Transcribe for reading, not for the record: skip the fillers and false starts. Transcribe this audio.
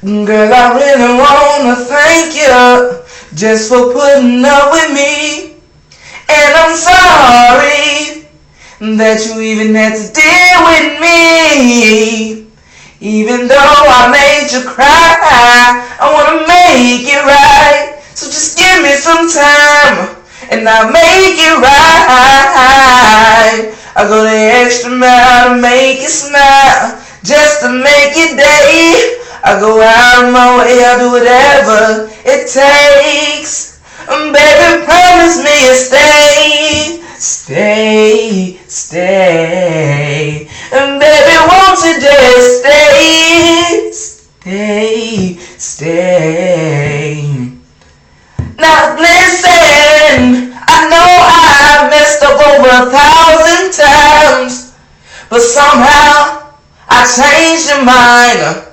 Girl, I really wanna thank you just for putting up with me. And I'm sorry that you even had to deal with me. Even though I made you cry, I wanna make it right. So just give me some time and I'll make it right. I go the extra mile to make you smile, just to make your day. I go out of my way, I'll do whatever it takes. Baby, promise me you'll stay, stay, stay. And baby, won't you just stay, stay, stay. Now listen, I know I've messed up over 1,000 times, but somehow I changed your mind.